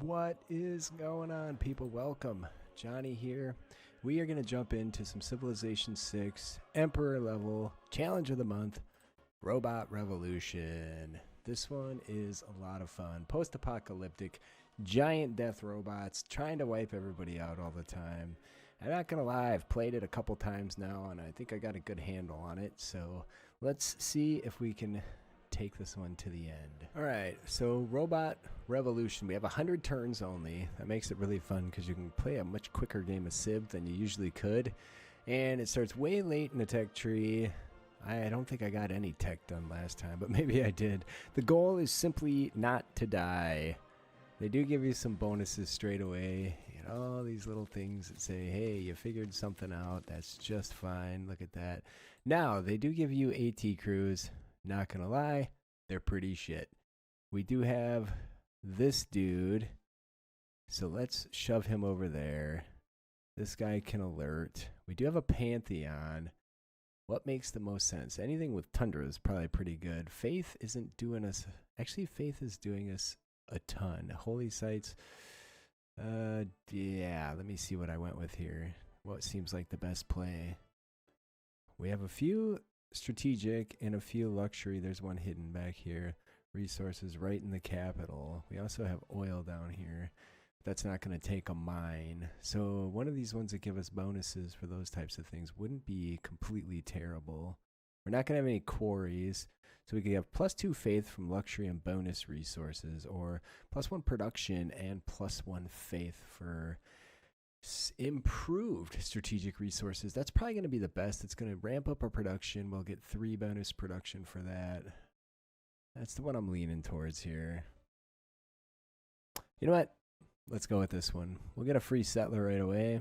What is going on, people? Welcome. Johnny here. We are going to jump into some Civilization 6 Emperor level Challenge of the Month Robot Revolution. This one is a lot of fun. Post-apocalyptic, giant death robots trying to wipe everybody out all the time. I'm not going to lie, I've played it a couple times now, and I think I got a good handle on it. So let's see if we can take this one to the end. All right, so Robot Revolution. We have 100 turns only. That makes it really fun because you can play a much quicker game of Civ than you usually could. And it starts way late in the tech tree. I don't think I got any tech done last time, but maybe I did. The goal is simply not to die. They do give you some bonuses straight away. You know, all these little things that say, hey, you figured something out. That's just fine. Look at that. Now, they do give you AT crews. Not gonna lie, they're pretty shit. We do have this dude, so let's shove him over there. This guy can alert. We do have a Pantheon. What makes the most sense? Anything with Tundra is probably pretty good. Faith isn't doing us. Actually, Faith is doing us a ton. Holy sites. Yeah, let me see what I went with here. What seems like the best play? We have a few strategic and a few luxury. There's one hidden back here. Resources right in the capital. We also have oil down here. That's not going to take a mine. So one of these ones that give us bonuses for those types of things wouldn't be completely terrible. We're not going to have any quarries. So we could have +2 faith from luxury and bonus resources, or +1 production and +1 faith for improved strategic resources. That's probably going to be the best. It's going to ramp up our production. We'll get 3 bonus production for that. That's the one I'm leaning towards here. You know what? Let's go with this one. We'll get a free settler right away.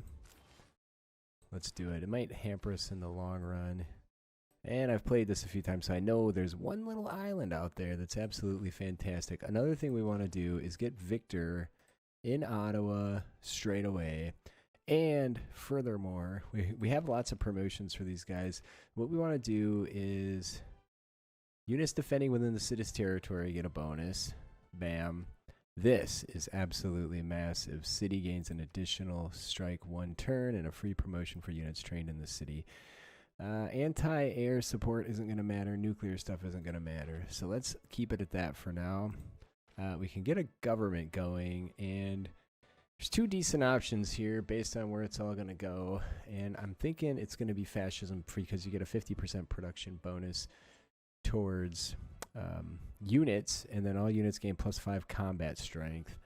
Let's do it. It might hamper us in the long run. And I've played this a few times, so I know there's one little island out there that's absolutely fantastic. Another thing we want to do is get Victor in Ottawa straight away. And furthermore, we have lots of promotions for these guys. What we want to do is units defending within the city's territory get a bonus. Bam. This is absolutely massive. City gains an additional strike 1 turn and a free promotion for units trained in the city. Anti-air support isn't going to matter. Nuclear stuff isn't going to matter. So let's keep it at that for now. We can get a government going, and there's 2 decent options here based on where it's all going to go. And I'm thinking it's going to be fascism free because you get a 50% production bonus towards units, and then all units gain +5 combat strength.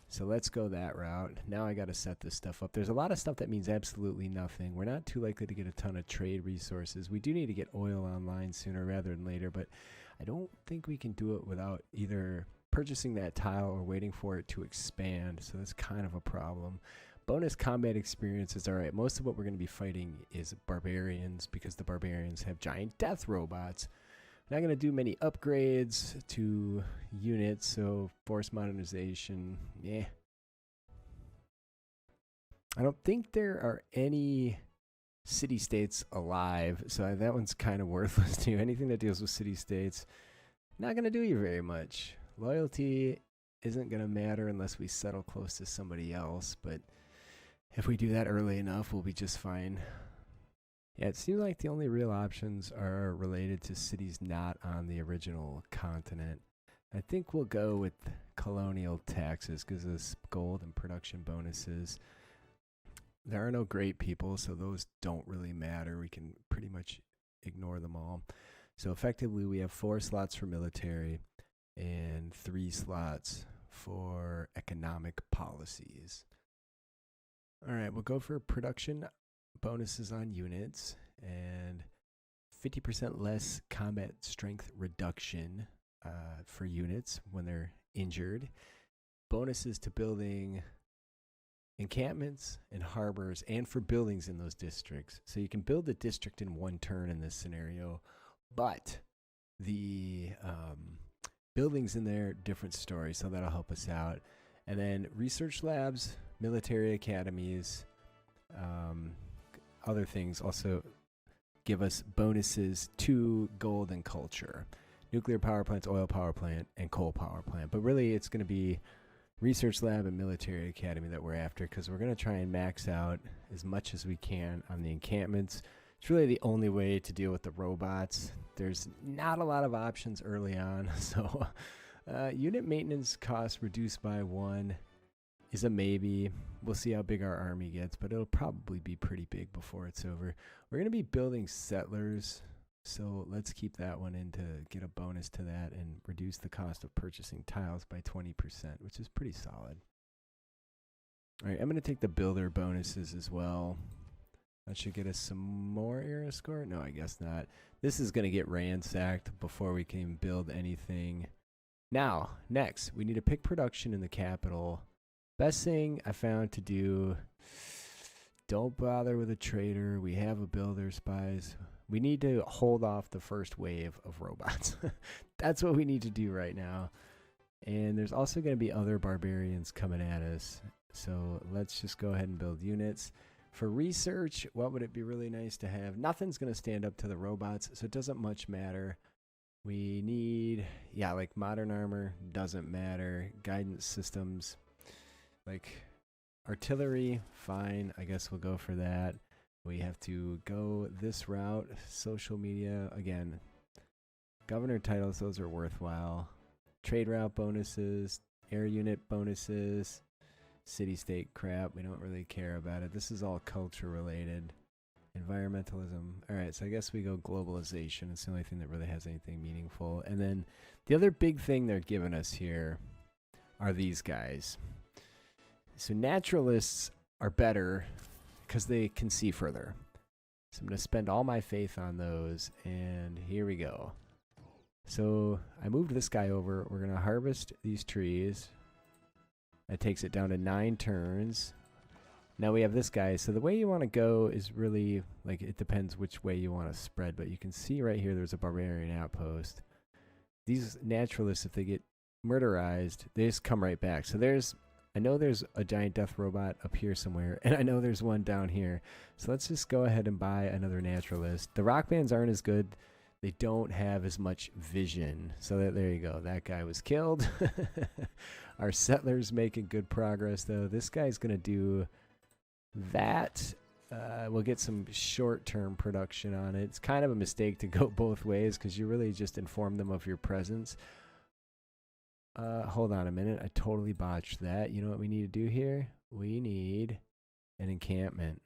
So let's go that route. Now I got to set this stuff up. There's a lot of stuff that means absolutely nothing. We're not too likely to get a ton of trade resources. We do need to get oil online sooner rather than later, but I don't think we can do it without either purchasing that tile or waiting for it to expand. So that's kind of a problem. Bonus combat experience is all right. Most of what we're going to be fighting is barbarians because the barbarians have giant death robots. Not going to do many upgrades to units, so force modernization, yeah. I don't think there are any city-states alive, so that one's kind of worthless too. Anything that deals with city-states, not going to do you very much. Loyalty isn't going to matter unless we settle close to somebody else, but if we do that early enough, we'll be just fine. Yeah, it seems like the only real options are related to cities not on the original continent. I think we'll go with colonial taxes because of gold and production bonuses. There are no great people, so those don't really matter. We can pretty much ignore them all. So effectively, we have 4 slots for military and 3 slots for economic policies. All right, we'll go for production bonuses on units and 50% less combat strength reduction for units when they're injured. Bonuses to building encampments and harbors and for buildings in those districts. So you can build a district in 1 turn in this scenario, but the buildings in there, different story, so that'll help us out. And then research labs, military academies, other things also give us bonuses to gold and culture. Nuclear power plants, oil power plant, and coal power plant. But really, it's going to be research lab and military academy that we're after, because we're going to try and max out as much as we can on the encampments. It's really the only way to deal with the robots. There's not a lot of options early on, so unit maintenance costs reduced by 1 is a maybe. We'll see how big our army gets, but it'll probably be pretty big before it's over. We're going to be building settlers, so let's keep that one in to get a bonus to that and reduce the cost of purchasing tiles by 20%, which is pretty solid. All right, I'm going to take the builder bonuses as well. That should get us some more era score. No, I guess not. This is going to get ransacked before we can build anything. Now, next, we need to pick production in the capital. Best thing I found to do, don't bother with a trader. We have a builder spies. We need to hold off the first wave of robots. That's what we need to do right now. And there's also going to be other barbarians coming at us. So let's just go ahead and build units. For research, what would it be really nice to have? Nothing's going to stand up to the robots, so it doesn't much matter. We need, yeah, like modern armor, doesn't matter. Guidance systems, like artillery, fine. I guess we'll go for that. We have to go this route. Social media, again, governor titles, those are worthwhile. Trade route bonuses, air unit bonuses, city-state crap, we don't really care about it. This is all culture related. Environmentalism. Alright, so I guess we go globalization. It's the only thing that really has anything meaningful. And then the other big thing they're giving us here are these guys. So naturalists are better because they can see further. So I'm going to spend all my faith on those, and here we go. So I moved this guy over. We're going to harvest these trees. That takes it down to 9 turns. Now we have this guy. So the way you want to go is really, like, it depends which way you want to spread. But you can see right here there's a barbarian outpost. These naturalists, if they get murderized, they just come right back. So there's, I know there's a giant death robot up here somewhere. And I know there's one down here. So let's just go ahead and buy another naturalist. The rock bands aren't as good. They don't have as much vision. So there you go. That guy was killed. Our settlers making good progress, though. This guy's going to do that. We'll get some short-term production on it. It's kind of a mistake to go both ways because you really just inform them of your presence. Hold on a minute. I totally botched that. You know what we need to do here? We need an encampment.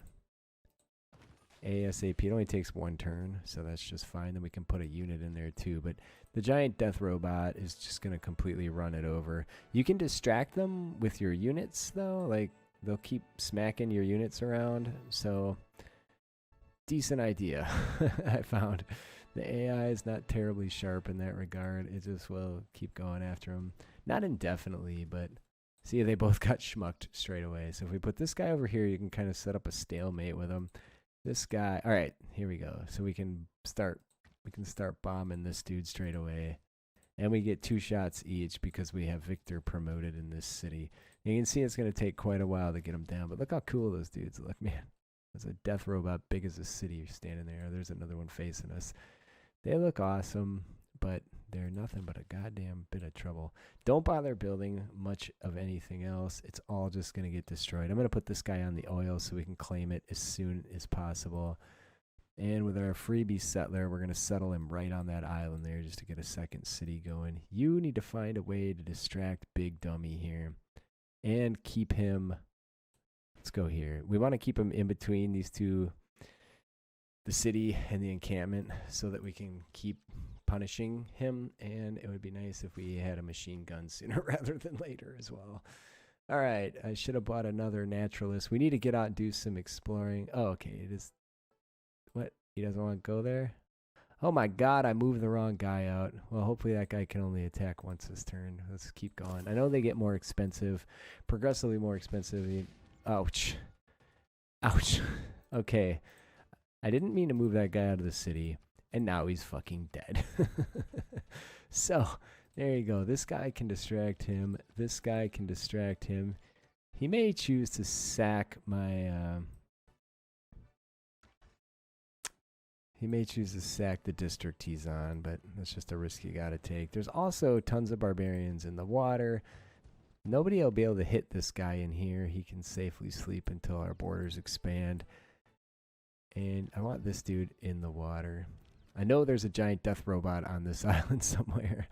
ASAP. It only takes 1 turn, so that's just fine. Then we can put a unit in there too. But the giant death robot is just going to completely run it over. You can distract them with your units, though. Like, they'll keep smacking your units around. So, decent idea. I found the AI is not terribly sharp in that regard. It just will keep going after them. Not indefinitely, but see, they both got schmucked straight away. So if we put this guy over here, you can kind of set up a stalemate with him. This guy, all right, here we go. So we can start bombing this dude straight away. And we get 2 shots each because we have Victor promoted in this city. And you can see it's going to take quite a while to get him down. But look how cool those dudes look, man. There's a death robot big as a city standing there. There's another one facing us. They look awesome, but they're nothing but a goddamn bit of trouble. Don't bother building much of anything else. It's all just going to get destroyed. I'm going to put this guy on the oil so we can claim it as soon as possible. And with our freebie settler, we're going to settle him right on that island there just to get a second city going. You need to find a way to distract Big Dummy here and keep him. Let's go here. We want to keep him in between these two, the city and the encampment, so that we can keep punishing him. And it would be nice if we had a machine gun sooner rather than later as well. All right, I should have bought another naturalist. We need to get out and do some exploring. Oh, okay, it is. What? He doesn't want to go there? Oh my god, I moved the wrong guy out. Well, hopefully that guy can only attack once this turn. Let's keep going. I know they get more expensive, progressively more expensive. Ouch. Ouch. Okay. I didn't mean to move that guy out of the city, and now he's fucking dead. So, there you go. This guy can distract him. This guy can distract him. He may choose to sack my... He may choose to sack the district he's on, but that's just a risk you gotta take. There's also tons of barbarians in the water. Nobody will be able to hit this guy in here. He can safely sleep until our borders expand. And I want this dude in the water. I know there's a giant death robot on this island somewhere.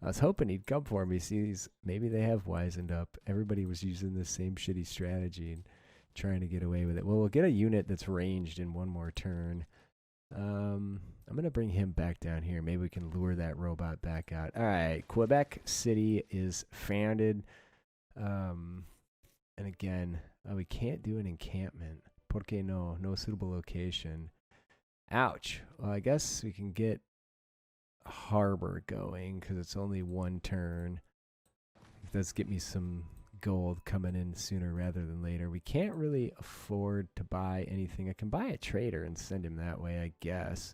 I was hoping he'd come for me. See, maybe they have wisened up. Everybody was using the same shitty strategy and trying to get away with it. Well, we'll get a unit that's ranged in one more turn. I'm going to bring him back down here. Maybe we can lure that robot back out. All right, Quebec City is founded. And again, we can't do an encampment. Porque no? No suitable location. Ouch. Well, I guess we can get a harbor going because it's only one turn. It does get me some gold coming in sooner rather than later. We can't really afford to buy anything. I can buy a trader and send him that way, I guess.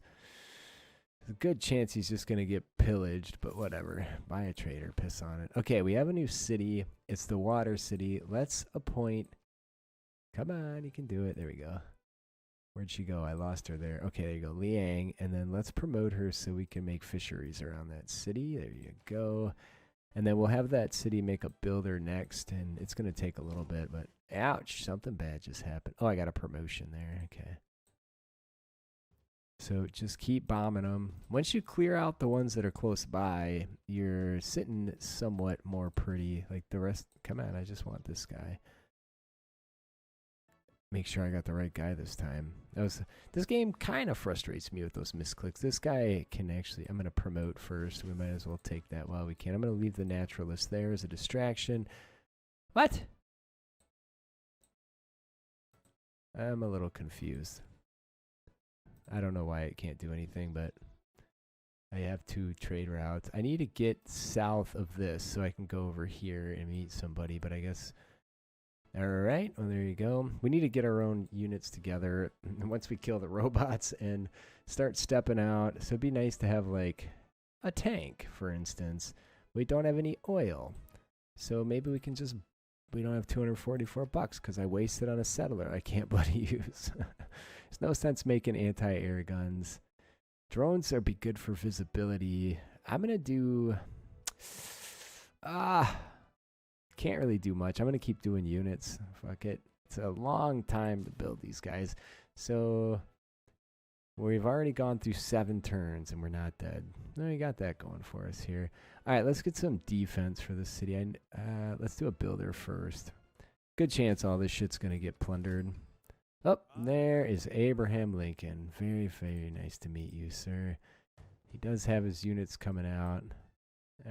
There's a good chance he's just going to get pillaged, but whatever. Buy a trader, piss on it. Okay, we have a new city. It's the water city. Let's appoint. Come on, you can do it. There we go. Where'd she go? I lost her there. Okay, there you go. Liang. And then let's promote her so we can make fisheries around that city. There you go. And then we'll have that city make a builder next. And it's going to take a little bit, but ouch, something bad just happened. Oh, I got a promotion there. Okay. So just keep bombing them. Once you clear out the ones that are close by, you're sitting somewhat more pretty. Like the rest, come on, I just want this guy. Make sure I got the right guy this time. This game kind of frustrates me with those misclicks. This guy can actually, I'm going to promote first. We might as well take that while we can. I'm going to leave the naturalist there as a distraction. What? I'm a little confused. I don't know why it can't do anything, but I have 2 trade routes. I need to get south of this so I can go over here and meet somebody, but I guess... Alright, well there you go. We need to get our own units together once we kill the robots and start stepping out. So it'd be nice to have like a tank, for instance. We don't have any oil. So maybe we can just... We don't have $244 because I wasted on a settler I can't bloody use. There's no sense making anti-air guns. Drones are be good for visibility. I'm going to do... Can't really do much. I'm going to keep doing units. Fuck it. It's a long time to build these guys. So we've already gone through 7 turns and we're not dead. No, we got that going for us here. All right, let's get some defense for this city. Let's do a builder first. Good chance all this shit's going to get plundered. Oh, there is Abraham Lincoln. Very, very nice to meet you, sir. He does have his units coming out.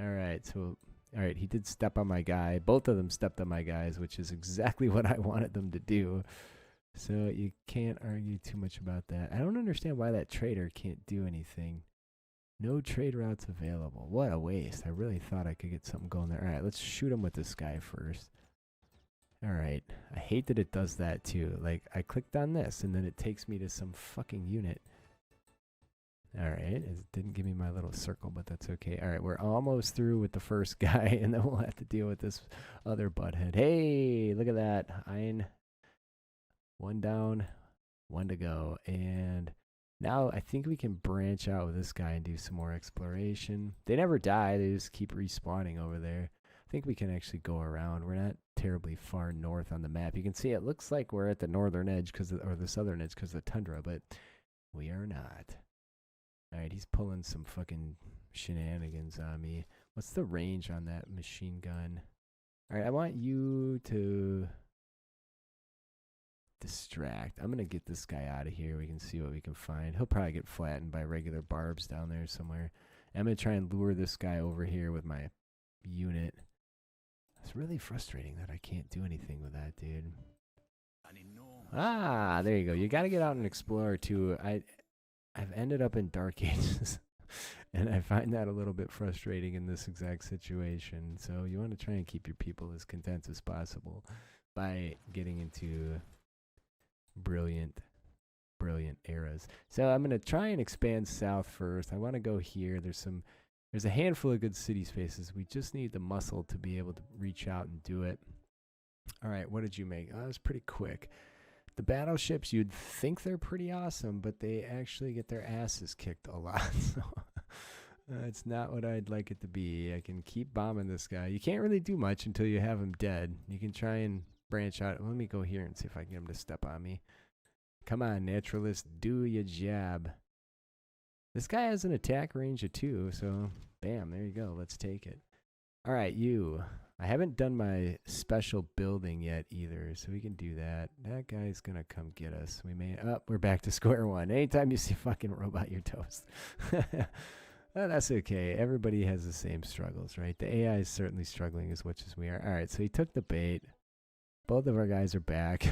All right, so... All right, he did step on my guy. Both of them stepped on my guys, which is exactly what I wanted them to do. So you can't argue too much about that. I don't understand why that trader can't do anything. No trade routes available. What a waste. I really thought I could get something going there. All right, let's shoot him with this guy first. All right. I hate that it does that too. Like, I clicked on this, and then it takes me to some fucking unit. All right, it didn't give me my little circle, but that's okay. All right, we're almost through with the first guy, and then we'll have to deal with this other butthead. Hey, look at that. One down, 1 to go. And now I think we can branch out with this guy and do some more exploration. They never die. They just keep respawning over there. I think we can actually go around. We're not terribly far north on the map. You can see it looks like we're at the northern edge or the southern edge because of the tundra, but we are not. All right, he's pulling some fucking shenanigans on me. What's the range on that machine gun? All right, I want you to distract. I'm going to get this guy out of here. We can see what we can find. He'll probably get flattened by regular barbs down there somewhere. I'm going to try and lure this guy over here with my unit. It's really frustrating that I can't do anything with that, dude. Ah, there you go. You got to get out and explore, too. I've ended up in Dark Ages, and I find that a little bit frustrating in this exact situation. So you want to try and keep your people as content as possible by getting into brilliant eras. So I'm going to try and expand south first. I want to go here. There's a handful of good city spaces. We just need the muscle to be able to reach out and do it. All right, what did you make? Oh, that was pretty quick. The battleships, you'd think they're pretty awesome, but they actually get their asses kicked a lot. So It's not what I'd like it to be. I can keep bombing this guy. You can't really do much until you have him dead. You can try and branch out. Let me go here and see if I can get him to step on me. Come on, naturalist, do your job. This guy has an attack range of 2, so bam, there you go. Let's take it. All right, you. I haven't done my special building yet either, so we can do that. That guy's gonna come get us. We may. Oh, we're back to square one. Anytime you see a fucking robot, you're toast. Well, that's okay. Everybody has the same struggles, right? The AI is certainly struggling as much as we are. All right, so he took the bait. Both of our guys are back.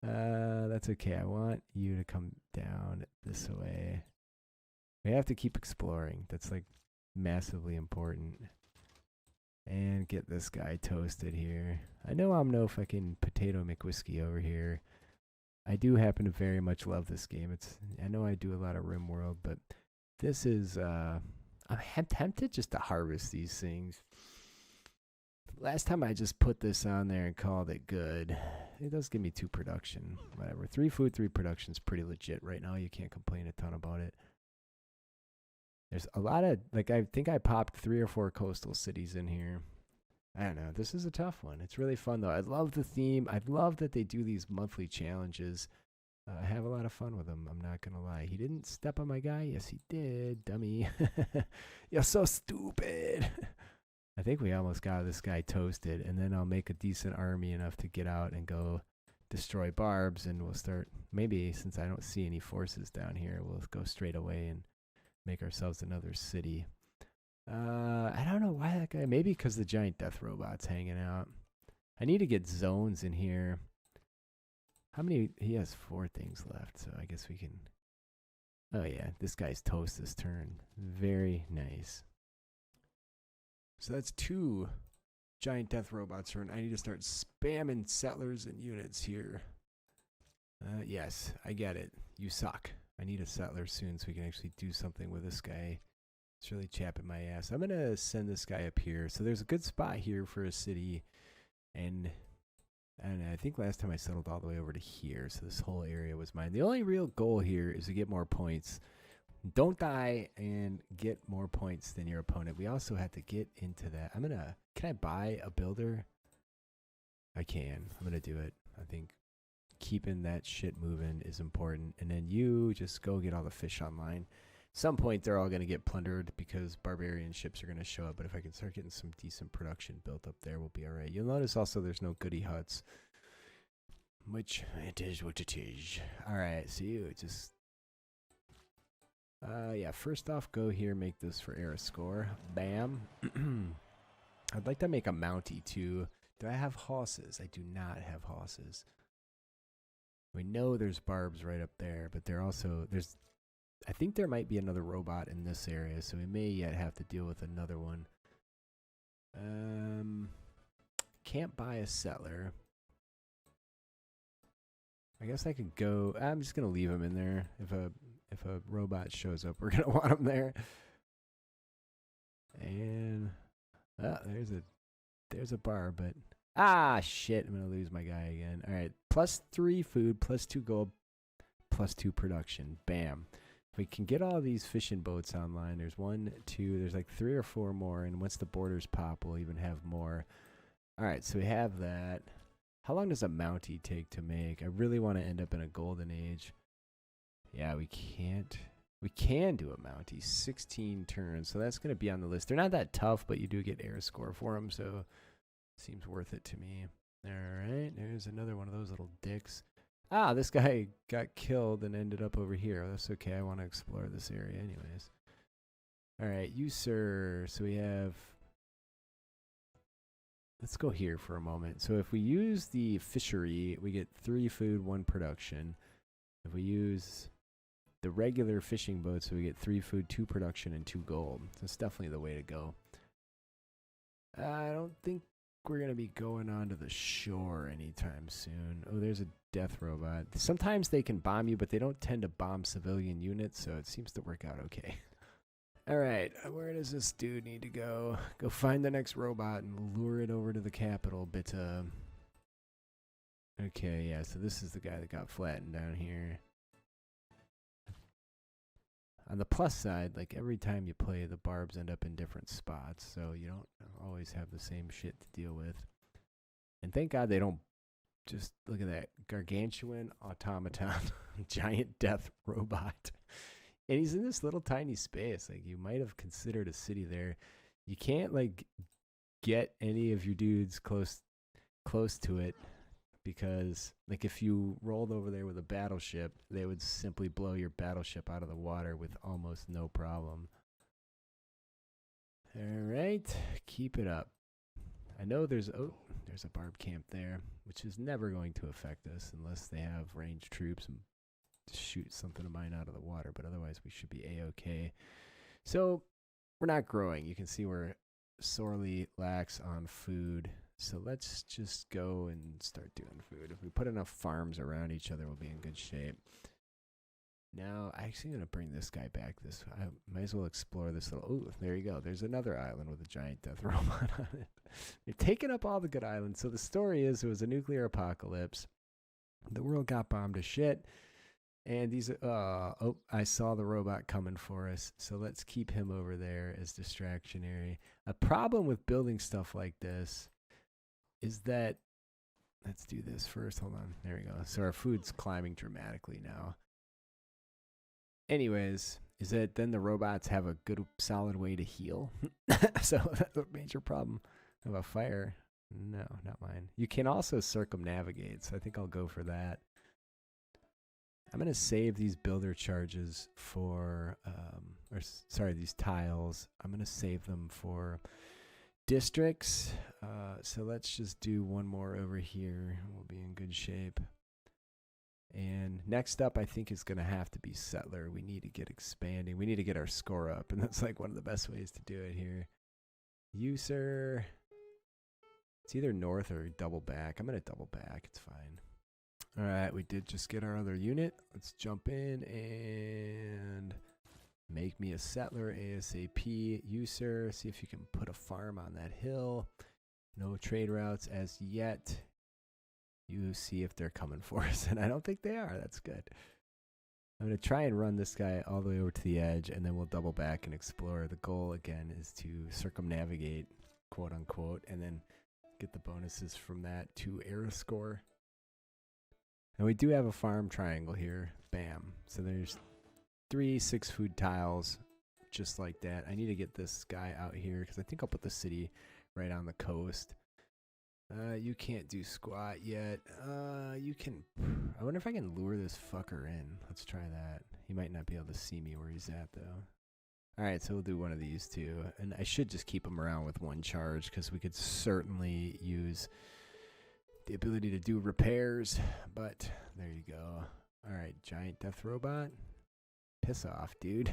That's okay. I want you to come down this way. We have to keep exploring. That's like massively important. And get this guy toasted here. I know I'm no fucking potato McWhiskey over here. I do happen to very much love this game. I know I do a lot of RimWorld, but this is I'm tempted just to harvest these things. Last time I just put this on there and called it good. It does give me 2 production. Whatever. 3 food, 3 production is pretty legit right now. You can't complain a ton about it. There's a lot of, like, I think I popped 3 or 4 coastal cities in here. I don't know. This is a tough one. It's really fun, though. I love the theme. I love that they do these monthly challenges. I have a lot of fun with them. I'm not going to lie. He didn't step on my guy. Yes, he did. Dummy. You're so stupid. I think we almost got this guy toasted. And then I'll make a decent army enough to get out and go destroy barbs. And we'll start, maybe since I don't see any forces down here, we'll go straight away and make ourselves another city. I don't know why that guy, maybe because the giant death robot's hanging out. I need to get zones in here. How many? He has 4 things left, so I guess we can. Oh yeah, this guy's toast this turn. Very nice. So that's 2 giant death robots turn. I need to start spamming settlers and units here. Yes, I get it. You suck. I need a settler soon so we can actually do something with this guy. It's really chapping my ass. I'm going to send this guy up here. So there's a good spot here for a city. And I think last time I settled all the way over to here. So this whole area was mine. The only real goal here is to get more points. Don't die and get more points than your opponent. We also have to get into that. Can I buy a builder? I can. I'm going to do it. I think keeping that shit moving is important. And then you just go get all the fish online. At some point, they're all going to get plundered because barbarian ships are going to show up. But if I can start getting some decent production built up there, we'll be all right. You'll notice also there's no goody huts, which it is what it is. All right, so you just... yeah, first off, go here, make this for era score. Bam. I'd like to make a Mountie, too. Do I have horses? I do not have horses. We know there's barbs right up there, but there also... I think there might be another robot in this area, so we may yet have to deal with another one. Can't buy a settler. I guess I could go... I'm just going to leave him in there. If a robot shows up, we're going to want him there. And... there's a bar, but... Ah, shit. I'm going to lose my guy again. All right. +3 food, +2 gold, +2 production. Bam. If we can get all these fishing boats online, there's 1, 2, there's like 3 or 4 more, and once the borders pop, we'll even have more. All right, so we have that. How long does a Mountie take to make? I really want to end up in a golden age. Yeah, we can't. We can do a Mountie. 16 turns, so that's going to be on the list. They're not that tough, but you do get air score for them, so seems worth it to me. All right, there's another one of those little dicks. Ah, this guy got killed and ended up over here. That's okay. I want to explore this area anyways. All right, you, sir. So we have... Let's go here for a moment. So if we use the fishery, we get 3 food, 1 production. If we use the regular fishing boats, we get 3 food, 2 production, and 2 gold. That's definitely the way to go. I don't think we're going to be going onto the shore anytime soon. Oh, there's a death robot. Sometimes they can bomb you, but they don't tend to bomb civilian units, so it seems to work out okay. All right, where does this dude need to go? Go find the next robot and lure it over to the capital, Bitta. Okay, yeah, so this is the guy that got flattened down here. On the plus side, like every time you play, the barbs end up in different spots, so you don't always have the same shit to deal with. And thank God they don't just look at that gargantuan automaton, giant death robot. And he's in this little tiny space. Like you might have considered a city there. You can't like get any of your dudes close to it because like if you rolled over there with a battleship, they would simply blow your battleship out of the water with almost no problem. All right, keep it up. I know there's a barb camp there, which is never going to affect us unless they have ranged troops and shoot something of mine out of the water, but otherwise we should be a-okay. So we're not growing. You can see we're sorely lax on food. So let's just go and start doing food. If we put enough farms around each other, we'll be in good shape. Now, I'm actually going to bring this guy back. I might as well explore this little... Oh, there you go. There's another island with a giant death robot on it. You're taking up all the good islands. So the story is it was a nuclear apocalypse. The world got bombed to shit. And these... oh, I saw the robot coming for us. So let's keep him over there as distractionary. A problem with building stuff like this is that... Let's do this first. Hold on. There we go. So our food's climbing dramatically now. Anyways, is that then the robots have a good solid way to heal? So that's a major problem. How about fire? No, not mine. You can also circumnavigate, so I think I'll go for that. I'm going to save these builder charges for, these tiles. I'm going to save them for districts. So let's just do one more over here. We'll be in good shape. And next up, I think, is going to have to be settler. We need to get expanding. We need to get our score up, and that's like one of the best ways to do it here. User. It's either north or double back. I'm going to double back. It's fine. All right, we did just get our other unit. Let's jump in and make me a settler ASAP. User, see if you can put a farm on that hill. No trade routes as yet. You see if they're coming for us, and I don't think they are. That's good. I'm going to try and run this guy all the way over to the edge, and then we'll double back and explore. The goal, again, is to circumnavigate, quote-unquote, and then get the bonuses from that to era score. And we do have a farm triangle here. Bam. So there's 3 6-food tiles, just like that. I need to get this guy out here, because I think I'll put the city right on the coast. You can't do squat yet. You can... I wonder if I can lure this fucker in. Let's try that. He might not be able to see me where he's at, though. Alright, so we'll do one of these two. And I should just keep him around with 1 charge, because we could certainly use the ability to do repairs. But there you go. Alright, giant death robot. Piss off, dude.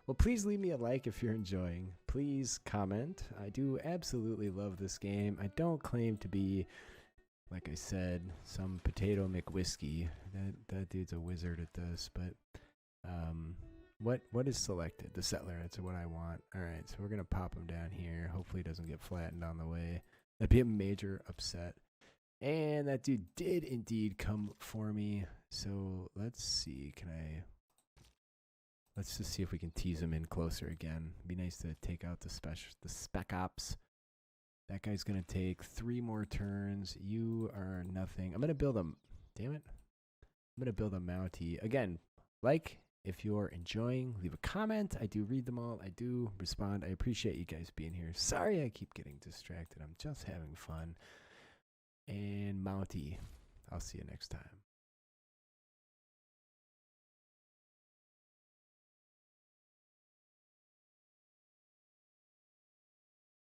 Well, please leave me a like if you're enjoying. Please comment. I do absolutely love this game. I don't claim to be, like I said, some potato McWhiskey. That dude's a wizard at this. But what is selected? The settler. That's what I want. All right, so we're gonna pop him down here. Hopefully, it doesn't get flattened on the way. That'd be a major upset. And that dude did indeed come for me. So let's see. Let's just see if we can tease him in closer again. It'd be nice to take out the spec ops. That guy's going to take 3 more turns. You are nothing. I'm going to build a... Damn it. I'm going to build a Mountie. Again, like if you're enjoying, leave a comment. I do read them all. I do respond. I appreciate you guys being here. Sorry I keep getting distracted. I'm just having fun. And Mountie. I'll see you next time.